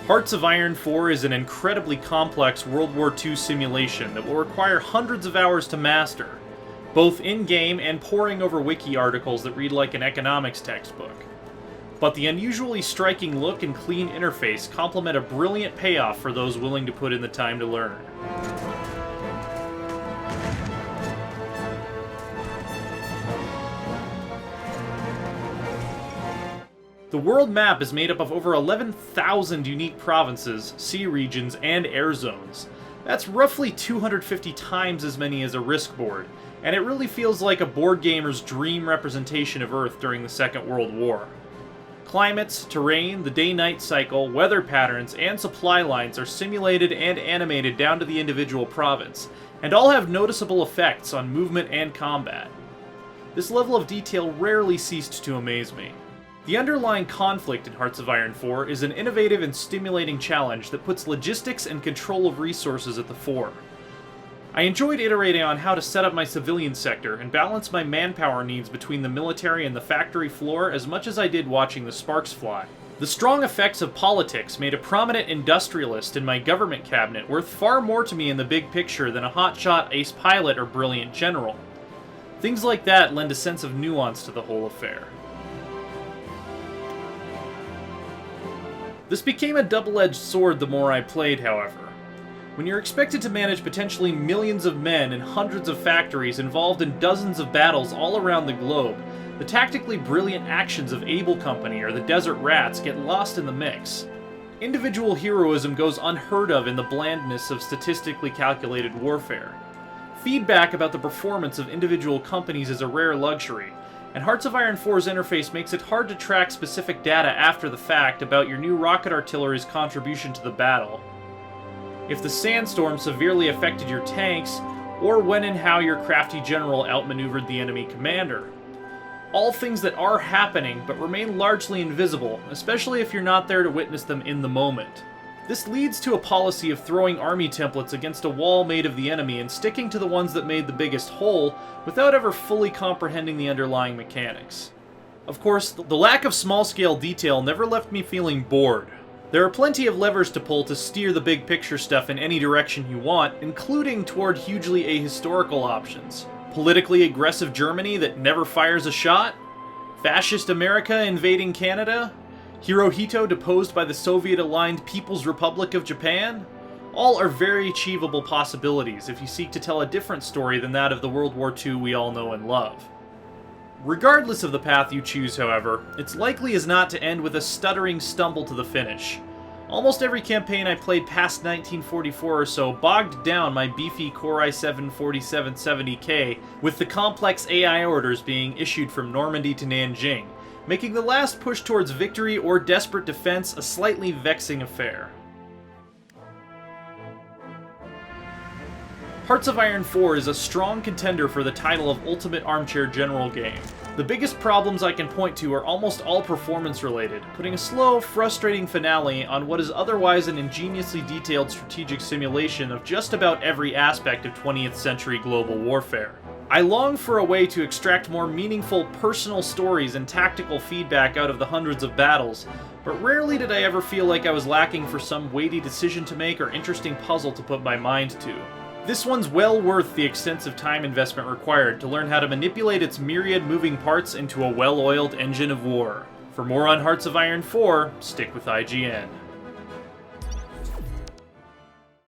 Hearts of Iron 4 is an incredibly complex World War II simulation that will require hundreds of hours to master, both in-game and poring over wiki articles that read like an economics textbook. But the unusually striking look and clean interface complement a brilliant payoff for those willing to put in the time to learn. The world map is made up of over 11,000 unique provinces, sea regions, and air zones. That's roughly 250 times as many as a Risk board, and it really feels like a board gamer's dream representation of Earth during the Second World War. Climates, terrain, the day-night cycle, weather patterns, and supply lines are simulated and animated down to the individual province, and all have noticeable effects on movement and combat. This level of detail rarely ceased to amaze me. The underlying conflict in Hearts of Iron 4 is an innovative and stimulating challenge that puts logistics and control of resources at the fore. I enjoyed iterating on how to set up my civilian sector and balance my manpower needs between the military and the factory floor as much as I did watching the sparks fly. The strong effects of politics made a prominent industrialist in my government cabinet worth far more to me in the big picture than a hotshot ace pilot or brilliant general. Things like that lend a sense of nuance to the whole affair. This became a double-edged sword the more I played, however. When you're expected to manage potentially millions of men and hundreds of factories involved in dozens of battles all around the globe, the tactically brilliant actions of Able Company or the Desert Rats get lost in the mix. Individual heroism goes unheard of in the blandness of statistically calculated warfare. Feedback about the performance of individual companies is a rare luxury, and Hearts of Iron 4's interface makes it hard to track specific data after the fact about your new rocket artillery's contribution to the battle. If the sandstorm severely affected your tanks, or when and how your crafty general outmaneuvered the enemy commander. All things that are happening, but remain largely invisible, especially if you're not there to witness them in the moment. This leads to a policy of throwing army templates against a wall made of the enemy and sticking to the ones that made the biggest hole, without ever fully comprehending the underlying mechanics. Of course, the lack of small-scale detail never left me feeling bored. There are plenty of levers to pull to steer the big picture stuff in any direction you want, including toward hugely ahistorical options. Politically aggressive Germany that never fires a shot? Fascist America invading Canada? Hirohito deposed by the Soviet-aligned People's Republic of Japan? All are very achievable possibilities if you seek to tell a different story than that of the World War II we all know and love. Regardless of the path you choose, however, it's likely as not to end with a stuttering stumble to the finish. Almost every campaign I played past 1944 or so bogged down my beefy Core i7 4770K with the complex AI orders being issued from Normandy to Nanjing, making the last push towards victory or desperate defense a slightly vexing affair. Hearts of Iron 4 is a strong contender for the title of Ultimate Armchair General game. The biggest problems I can point to are almost all performance-related, putting a slow, frustrating finale on what is otherwise an ingeniously detailed strategic simulation of just about every aspect of 20th century global warfare. I long for a way to extract more meaningful personal stories and tactical feedback out of the hundreds of battles, but rarely did I ever feel like I was lacking for some weighty decision to make or interesting puzzle to put my mind to. This one's well worth the extensive time investment required to learn how to manipulate its myriad moving parts into a well-oiled engine of war. For more on Hearts of Iron 4, stick with IGN.